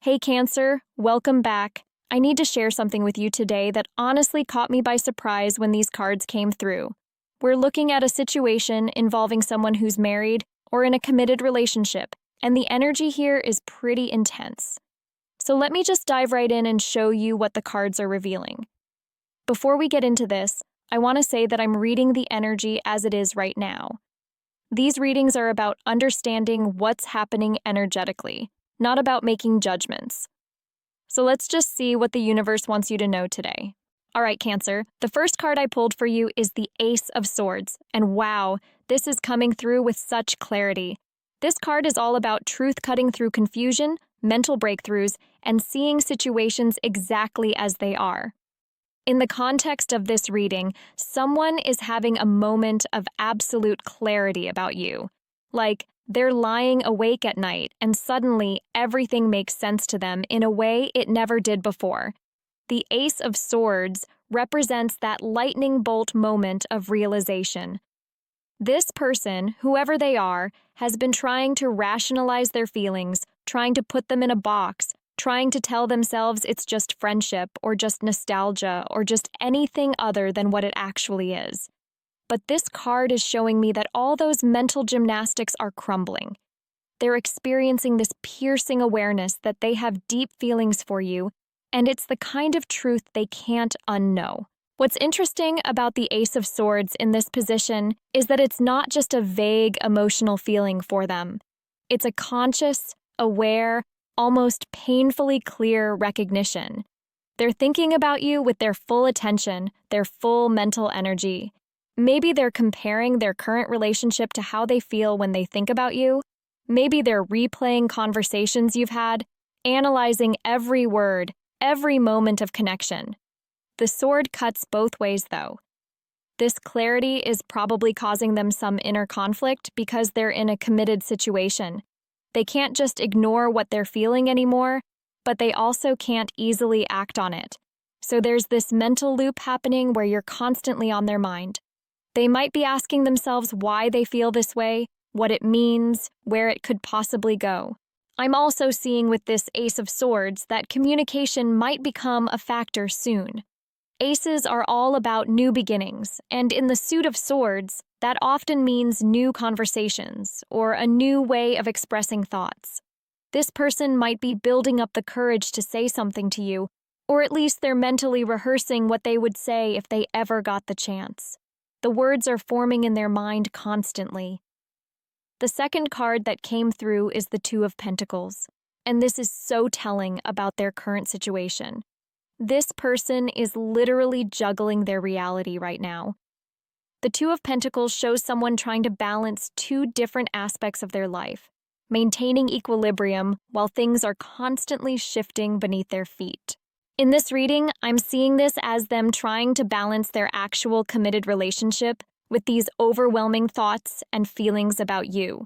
Hey Cancer, welcome back. I need to share something with you today that honestly caught me by surprise when these cards came through. We're looking at a situation involving someone who's married or in a committed relationship, and the energy here is pretty intense. So let me just dive right in and show you what the cards are revealing. Before we get into this, I want to say that I'm reading the energy as it is right now. These readings are about understanding what's happening energetically, not about making judgments. So let's just see what the universe wants you to know today. All right, Cancer, the first card I pulled for you is the Ace of Swords, and wow, this is coming through with such clarity. This card is all about truth cutting through confusion, mental breakthroughs, and seeing situations exactly as they are. In the context of this reading, someone is having a moment of absolute clarity about you. Like, they're lying awake at night, and suddenly everything makes sense to them in a way it never did before. The Ace of Swords represents that lightning bolt moment of realization. This person, whoever they are, has been trying to rationalize their feelings, trying to put them in a box, trying to tell themselves it's just friendship or just nostalgia or just anything other than what it actually is. But this card is showing me that all those mental gymnastics are crumbling. They're experiencing this piercing awareness that they have deep feelings for you, and it's the kind of truth they can't unknow. What's interesting about the Ace of Swords in this position is that it's not just a vague emotional feeling for them. It's a conscious, aware, almost painfully clear recognition. They're thinking about you with their full attention, their full mental energy. Maybe they're comparing their current relationship to how they feel when they think about you. Maybe they're replaying conversations you've had, analyzing every word, every moment of connection. The sword cuts both ways, though. This clarity is probably causing them some inner conflict because they're in a committed situation. They can't just ignore what they're feeling anymore, but they also can't easily act on it. So there's this mental loop happening where you're constantly on their mind. They might be asking themselves why they feel this way, what it means, where it could possibly go. I'm also seeing with this Ace of Swords that communication might become a factor soon. Aces are all about new beginnings, and in the suit of swords, that often means new conversations or a new way of expressing thoughts. This person might be building up the courage to say something to you, or at least they're mentally rehearsing what they would say if they ever got the chance. The words are forming in their mind constantly. The second card that came through is the Two of Pentacles, and this is so telling about their current situation. This person is literally juggling their reality right now. The Two of Pentacles shows someone trying to balance two different aspects of their life, maintaining equilibrium while things are constantly shifting beneath their feet. In this reading, I'm seeing this as them trying to balance their actual committed relationship with these overwhelming thoughts and feelings about you.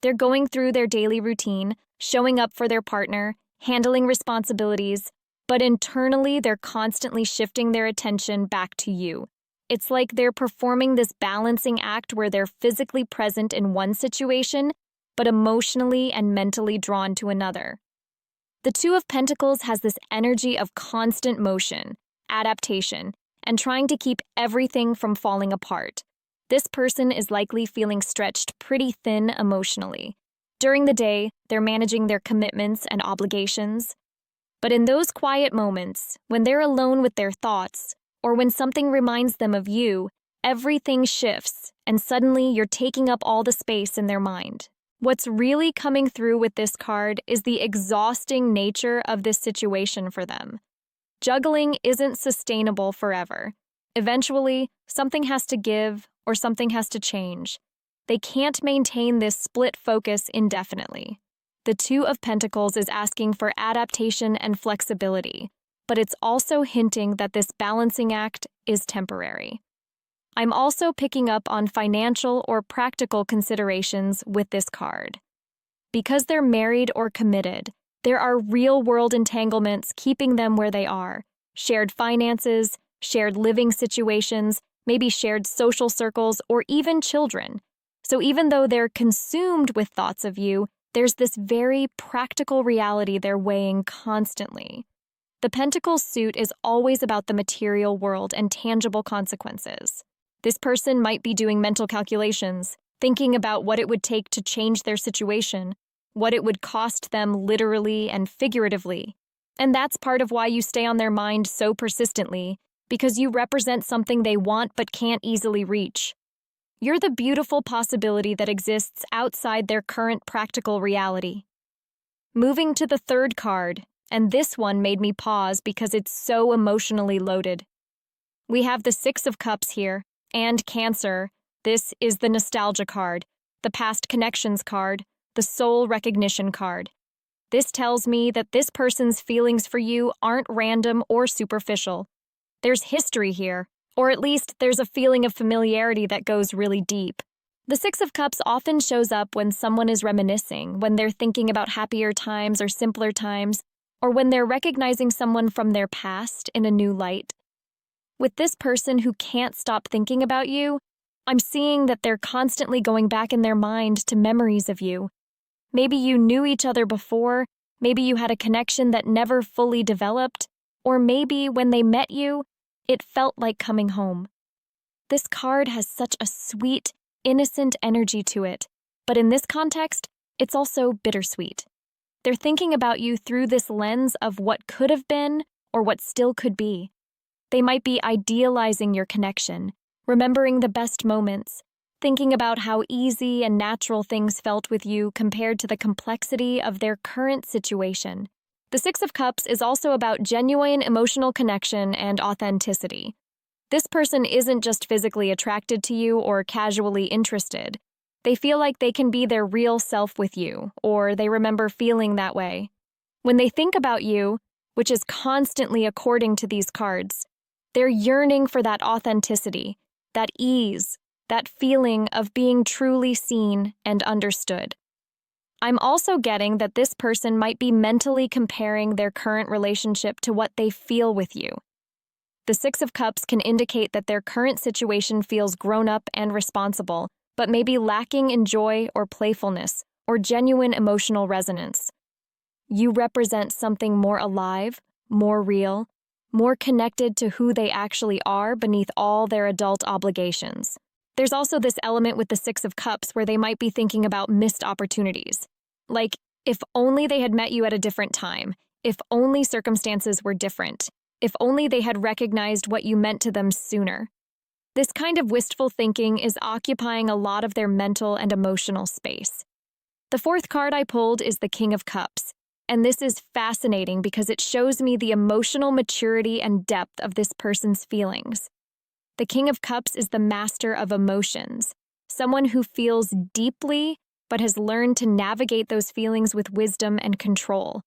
They're going through their daily routine, showing up for their partner, handling responsibilities, but internally they're constantly shifting their attention back to you. It's like they're performing this balancing act where they're physically present in one situation, but emotionally and mentally drawn to another. The Two of Pentacles has this energy of constant motion, adaptation, and trying to keep everything from falling apart. This person is likely feeling stretched pretty thin emotionally. During the day, they're managing their commitments and obligations. But in those quiet moments, when they're alone with their thoughts, or when something reminds them of you, everything shifts, and suddenly you're taking up all the space in their mind. What's really coming through with this card is the exhausting nature of this situation for them. Juggling isn't sustainable forever. Eventually, something has to give or something has to change. They can't maintain this split focus indefinitely. The Two of Pentacles is asking for adaptation and flexibility, but it's also hinting that this balancing act is temporary. I'm also picking up on financial or practical considerations with this card. Because they're married or committed, there are real-world entanglements keeping them where they are. Shared finances, shared living situations, maybe shared social circles, or even children. So even though they're consumed with thoughts of you, There's this very practical reality they're weighing constantly. The Pentacles suit is always about the material world and tangible consequences. This person might be doing mental calculations, thinking about what it would take to change their situation, what it would cost them literally and figuratively. And that's part of why you stay on their mind so persistently, because you represent something they want but can't easily reach. You're the beautiful possibility that exists outside their current practical reality. Moving to the third card, and this one made me pause because it's so emotionally loaded. We have the Six of Cups here, and Cancer. This is the nostalgia card, the past connections card, the soul recognition card. This tells me that this person's feelings for you aren't random or superficial. There's history here, or at least there's a feeling of familiarity that goes really deep. The Six of Cups often shows up when someone is reminiscing, when they're thinking about happier times or simpler times, or when they're recognizing someone from their past in a new light. With this person who can't stop thinking about you, I'm seeing that they're constantly going back in their mind to memories of you. Maybe you knew each other before, maybe you had a connection that never fully developed, or maybe when they met you, it felt like coming home. This card has such a sweet, innocent energy to it, but in this context, it's also bittersweet. They're thinking about you through this lens of what could have been or what still could be. They might be idealizing your connection, remembering the best moments, thinking about how easy and natural things felt with you compared to the complexity of their current situation. The Six of Cups is also about genuine emotional connection and authenticity. This person isn't just physically attracted to you or casually interested. They feel like they can be their real self with you, or they remember feeling that way. When they think about you, which is constantly according to these cards, they're yearning for that authenticity, that ease, that feeling of being truly seen and understood. I'm also getting that this person might be mentally comparing their current relationship to what they feel with you. The Six of Cups can indicate that their current situation feels grown up and responsible, but may be lacking in joy or playfulness or genuine emotional resonance. You represent something more alive, more real, more connected to who they actually are beneath all their adult obligations. There's also this element with the Six of Cups where they might be thinking about missed opportunities. Like, if only they had met you at a different time, if only circumstances were different, if only they had recognized what you meant to them sooner. This kind of wistful thinking is occupying a lot of their mental and emotional space. The fourth card I pulled is the King of Cups, and this is fascinating because it shows me the emotional maturity and depth of this person's feelings. The King of Cups is the master of emotions, someone who feels deeply but has learned to navigate those feelings with wisdom and control.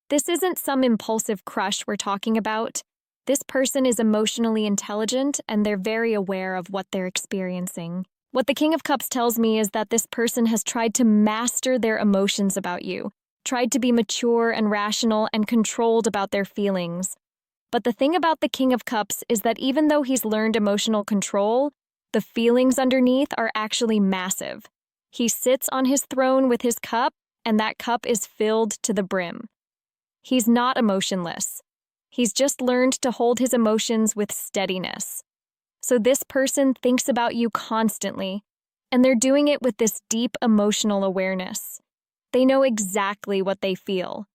This isn't some impulsive crush we're talking about. This person is emotionally intelligent and they're very aware of what they're experiencing. What the King of Cups tells me is that this person has tried to master their emotions about you, tried to be mature and rational and controlled about their feelings. But the thing about the King of Cups is that even though he's learned emotional control, the feelings underneath are actually massive. He sits on his throne with his cup, and that cup is filled to the brim. He's not emotionless. He's just learned to hold his emotions with steadiness. So this person thinks about you constantly, and they're doing it with this deep emotional awareness. They know exactly what they feel.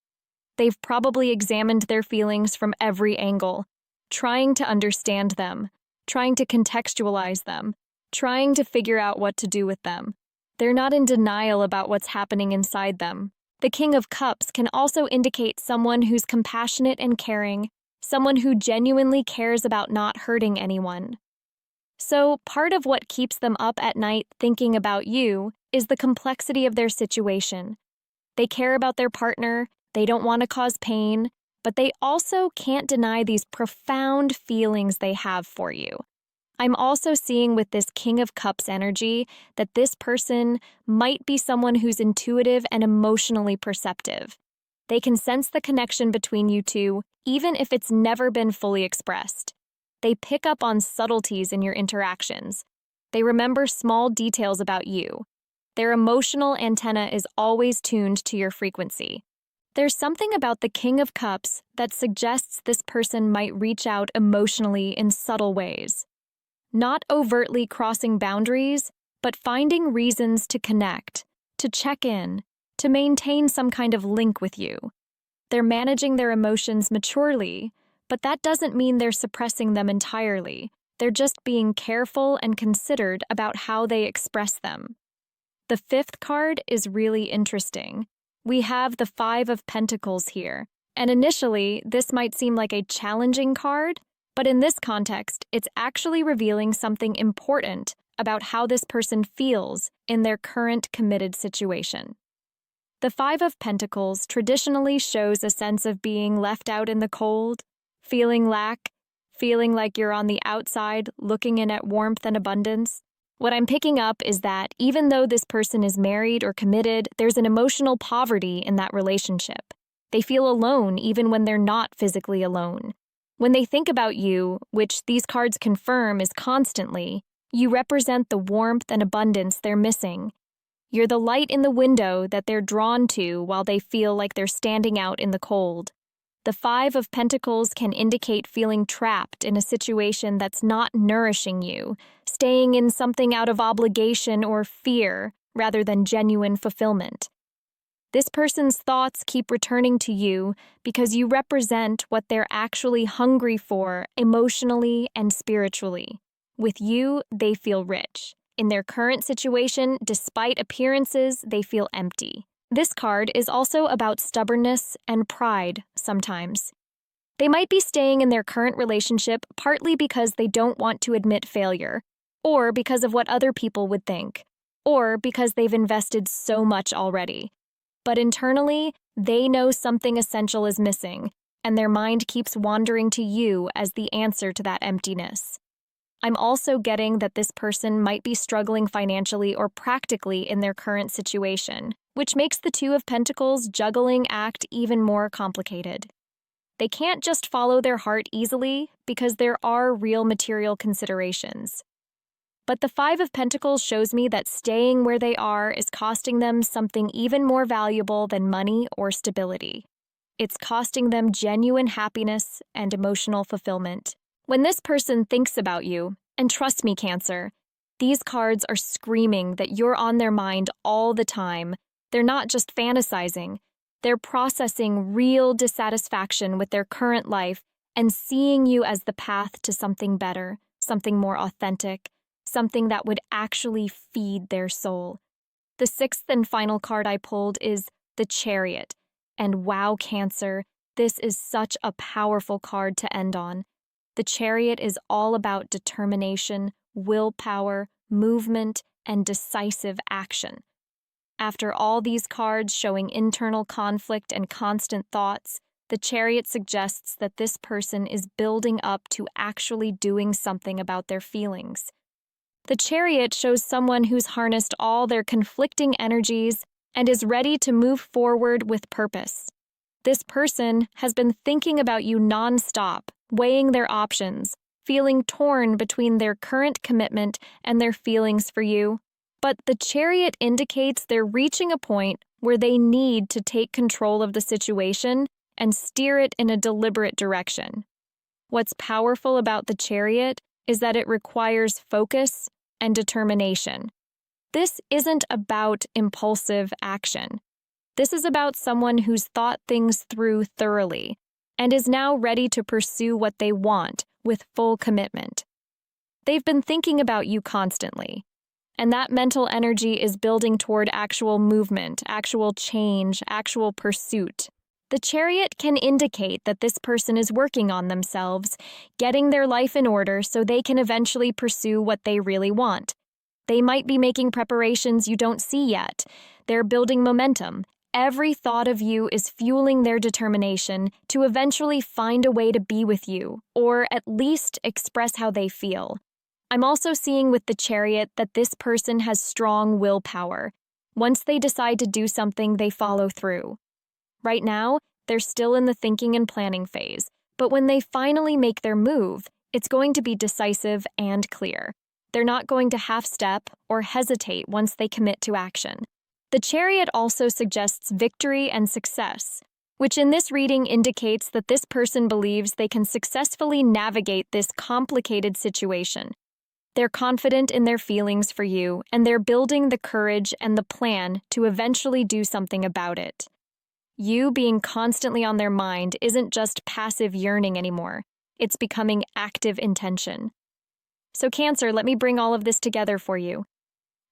They've probably examined their feelings from every angle, trying to understand them, trying to contextualize them, trying to figure out what to do with them. They're not in denial about what's happening inside them. The King of Cups can also indicate someone who's compassionate and caring, someone who genuinely cares about not hurting anyone. So, part of what keeps them up at night thinking about you is the complexity of their situation. They care about their partner, they don't want to cause pain, but they also can't deny these profound feelings they have for you. I'm also seeing with this King of Cups energy that this person might be someone who's intuitive and emotionally perceptive. They can sense the connection between you two, even if it's never been fully expressed. They pick up on subtleties in your interactions. They remember small details about you. Their emotional antenna is always tuned to your frequency. There's something about the King of Cups that suggests this person might reach out emotionally in subtle ways. Not overtly crossing boundaries, but finding reasons to connect, to check in, to maintain some kind of link with you. They're managing their emotions maturely, but that doesn't mean they're suppressing them entirely. They're just being careful and considered about how they express them. The fifth card is really interesting. We have the Five of Pentacles here, and initially, this might seem like a challenging card, but in this context, it's actually revealing something important about how this person feels in their current committed situation. The Five of Pentacles traditionally shows a sense of being left out in the cold, feeling lack, feeling like you're on the outside looking in at warmth and abundance. What I'm picking up is that even though this person is married or committed, there's an emotional poverty in that relationship. They feel alone even when they're not physically alone. When they think about you, which these cards confirm is constantly, you represent the warmth and abundance they're missing. You're the light in the window that they're drawn to while they feel like they're standing out in the cold. The Five of Pentacles can indicate feeling trapped in a situation that's not nourishing you, staying in something out of obligation or fear rather than genuine fulfillment. This person's thoughts keep returning to you because you represent what they're actually hungry for emotionally and spiritually. With you, they feel rich. In their current situation, despite appearances, they feel empty. This card is also about stubbornness and pride sometimes. They might be staying in their current relationship partly because they don't want to admit failure, or because of what other people would think, or because they've invested so much already. But internally, they know something essential is missing, and their mind keeps wandering to you as the answer to that emptiness. I'm also getting that this person might be struggling financially or practically in their current situation, which makes the Two of Pentacles juggling act even more complicated. They can't just follow their heart easily because there are real material considerations. But the Five of Pentacles shows me that staying where they are is costing them something even more valuable than money or stability. It's costing them genuine happiness and emotional fulfillment. When this person thinks about you, and trust me, Cancer, these cards are screaming that you're on their mind all the time. They're not just fantasizing. They're processing real dissatisfaction with their current life and seeing you as the path to something better, something more authentic, something that would actually feed their soul. The sixth and final card I pulled is the Chariot. And wow, Cancer, this is such a powerful card to end on. The Chariot is all about determination, willpower, movement, and decisive action. After all these cards showing internal conflict and constant thoughts, the Chariot suggests that this person is building up to actually doing something about their feelings. The Chariot shows someone who's harnessed all their conflicting energies and is ready to move forward with purpose. This person has been thinking about you nonstop, weighing their options, feeling torn between their current commitment and their feelings for you. But the Chariot indicates they're reaching a point where they need to take control of the situation and steer it in a deliberate direction. What's powerful about the Chariot is that it requires focus and determination. This isn't about impulsive action. This is about someone who's thought things through thoroughly and is now ready to pursue what they want with full commitment. They've been thinking about you constantly, and that mental energy is building toward actual movement, actual change, actual pursuit. The Chariot can indicate that this person is working on themselves, getting their life in order so they can eventually pursue what they really want. They might be making preparations you don't see yet. They're building momentum. Every thought of you is fueling their determination to eventually find a way to be with you, or at least express how they feel. I'm also seeing with the Chariot that this person has strong willpower. Once they decide to do something, they follow through. Right now, they're still in the thinking and planning phase, but when they finally make their move, it's going to be decisive and clear. They're not going to half-step or hesitate once they commit to action. The Chariot also suggests victory and success, which in this reading indicates that this person believes they can successfully navigate this complicated situation. They're confident in their feelings for you, and they're building the courage and the plan to eventually do something about it. You being constantly on their mind isn't just passive yearning anymore. It's becoming active intention. So Cancer, let me bring all of this together for you.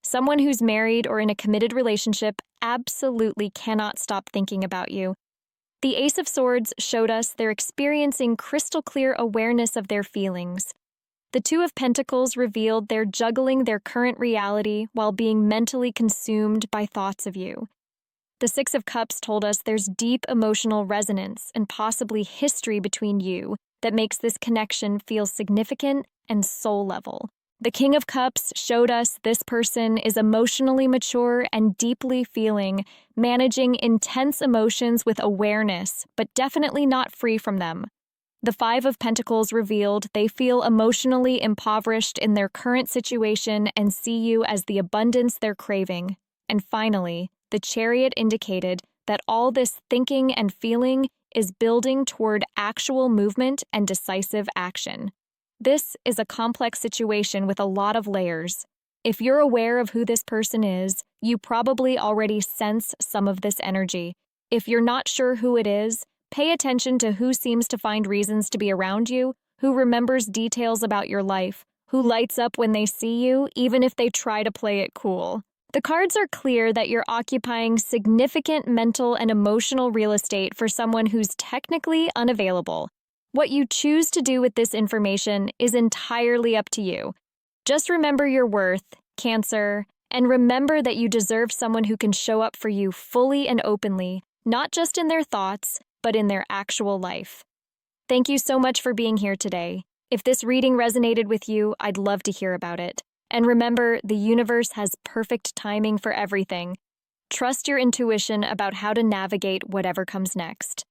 Someone who's married or in a committed relationship absolutely cannot stop thinking about you. The Ace of Swords showed us they're experiencing crystal clear awareness of their feelings. The Two of Pentacles revealed they're juggling their current reality while being mentally consumed by thoughts of you. The Six of Cups told us there's deep emotional resonance and possibly history between you that makes this connection feel significant and soul-level. The King of Cups showed us this person is emotionally mature and deeply feeling, managing intense emotions with awareness, but definitely not free from them. The Five of Pentacles revealed they feel emotionally impoverished in their current situation and see you as the abundance they're craving. And finally, the Chariot indicated that all this thinking and feeling is building toward actual movement and decisive action. This is a complex situation with a lot of layers. If you're aware of who this person is, you probably already sense some of this energy. If you're not sure who it is, pay attention to who seems to find reasons to be around you, who remembers details about your life, who lights up when they see you, even if they try to play it cool. The cards are clear that you're occupying significant mental and emotional real estate for someone who's technically unavailable. What you choose to do with this information is entirely up to you. Just remember your worth, Cancer, and remember that you deserve someone who can show up for you fully and openly, not just in their thoughts, but in their actual life. Thank you so much for being here today. If this reading resonated with you, I'd love to hear about it. And remember, the universe has perfect timing for everything. Trust your intuition about how to navigate whatever comes next.